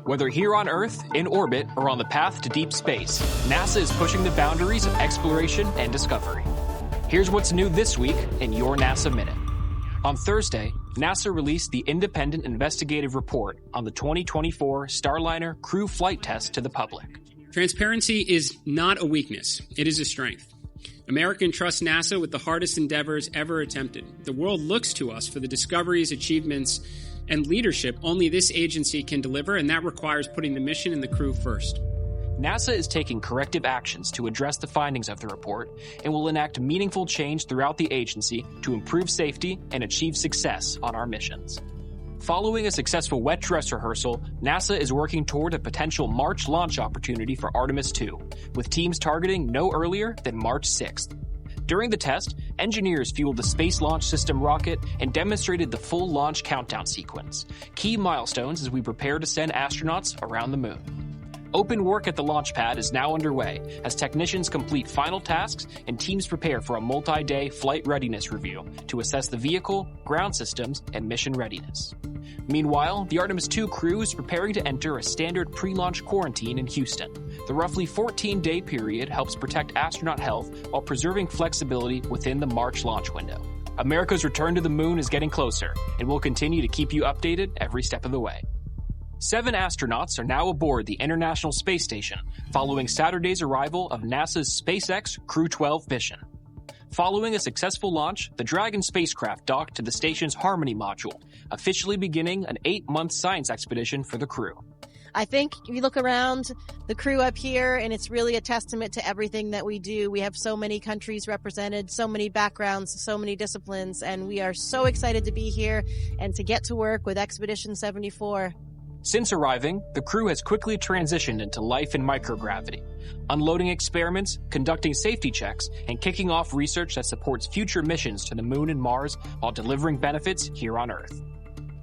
Whether here on Earth, in orbit, or on the path to deep space, NASA is pushing the boundaries of exploration and discovery. Here's what's new this week in your NASA Minute. On Thursday, NASA released the independent investigative report on the 2024 Starliner Crewed Flight Test to the public. Transparency is not a weakness, it is a strength. America entrusts NASA with the hardest endeavors ever attempted. The world looks to us for the discoveries, achievements, and leadership only this agency can deliver, and that requires putting the mission and the crew first. NASA is taking corrective actions to address the findings of the report and will enact meaningful change throughout the agency to improve safety and achieve success on our missions. Following a successful wet dress rehearsal, NASA is working toward a potential March launch opportunity for Artemis 2, with teams targeting no earlier than March 6th. During the test, engineers fueled the Space Launch System rocket and demonstrated the full launch countdown sequence, key milestones as we prepare to send astronauts around the moon. Open work at the launch pad is now underway as technicians complete final tasks and teams prepare for a multi-day flight readiness review to assess the vehicle, ground systems, and mission readiness. Meanwhile, the Artemis 2 crew is preparing to enter a standard pre-launch quarantine in Houston. The roughly 14-day period helps protect astronaut health while preserving flexibility within the March launch window. America's return to the moon is getting closer, and we'll continue to keep you updated every step of the way. 7 astronauts are now aboard the International Space Station following Saturday's arrival of NASA's SpaceX Crew-12 mission. Following a successful launch, the Dragon spacecraft docked to the station's Harmony module, officially beginning an 8-month science expedition for the crew. I think if you look around the crew up here, and it's really a testament to everything that we do. We have so many countries represented, so many backgrounds, so many disciplines, and we are so excited to be here and to get to work with Expedition 74. Since arriving, the crew has quickly transitioned into life in microgravity, unloading experiments, conducting safety checks, and kicking off research that supports future missions to the moon and Mars while delivering benefits here on Earth.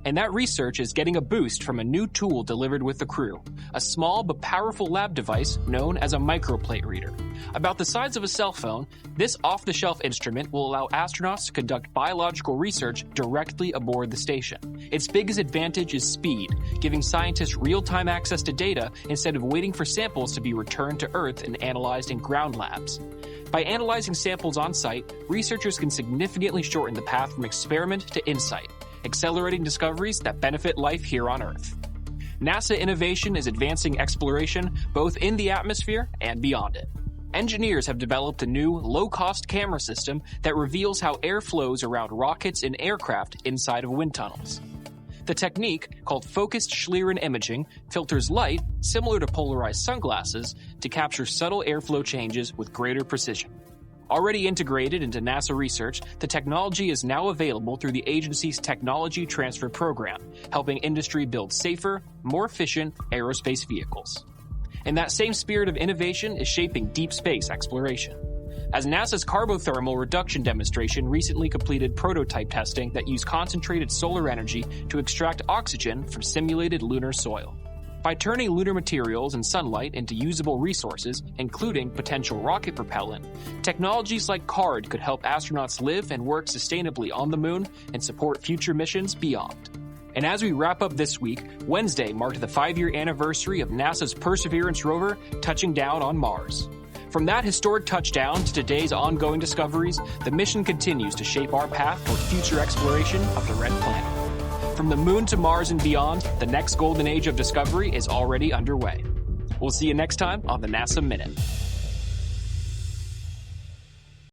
And that research is getting a boost from a new tool delivered with the crew, a small but powerful lab device known as a microplate reader. About the size of a cell phone, this off-the-shelf instrument will allow astronauts to conduct biological research directly aboard the station. Its biggest advantage is speed, giving scientists real-time access to data instead of waiting for samples to be returned to Earth and analyzed in ground labs. By analyzing samples on site, researchers can significantly shorten the path from experiment to insight, accelerating discoveries that benefit life here on Earth. NASA innovation is advancing exploration both in the atmosphere and beyond it. Engineers have developed a new, low-cost camera system that reveals how air flows around rockets and aircraft inside of wind tunnels. The technique, called focused Schlieren imaging, filters light, similar to polarized sunglasses, to capture subtle airflow changes with greater precision. Already integrated into NASA research, the technology is now available through the agency's Technology Transfer Program, helping industry build safer, more efficient aerospace vehicles. And that same spirit of innovation is shaping deep space exploration. As NASA's carbothermal reduction demonstration recently completed prototype testing that used concentrated solar energy to extract oxygen from simulated lunar soil. By turning lunar materials and sunlight into usable resources, including potential rocket propellant, technologies like CARD could help astronauts live and work sustainably on the moon and support future missions beyond. And as we wrap up this week, Wednesday marked the 5-year anniversary of NASA's Perseverance rover touching down on Mars. From that historic touchdown to today's ongoing discoveries, the mission continues to shape our path toward future exploration of the Red Planet. From the moon to Mars and beyond, the next golden age of discovery is already underway. We'll see you next time on the NASA Minute.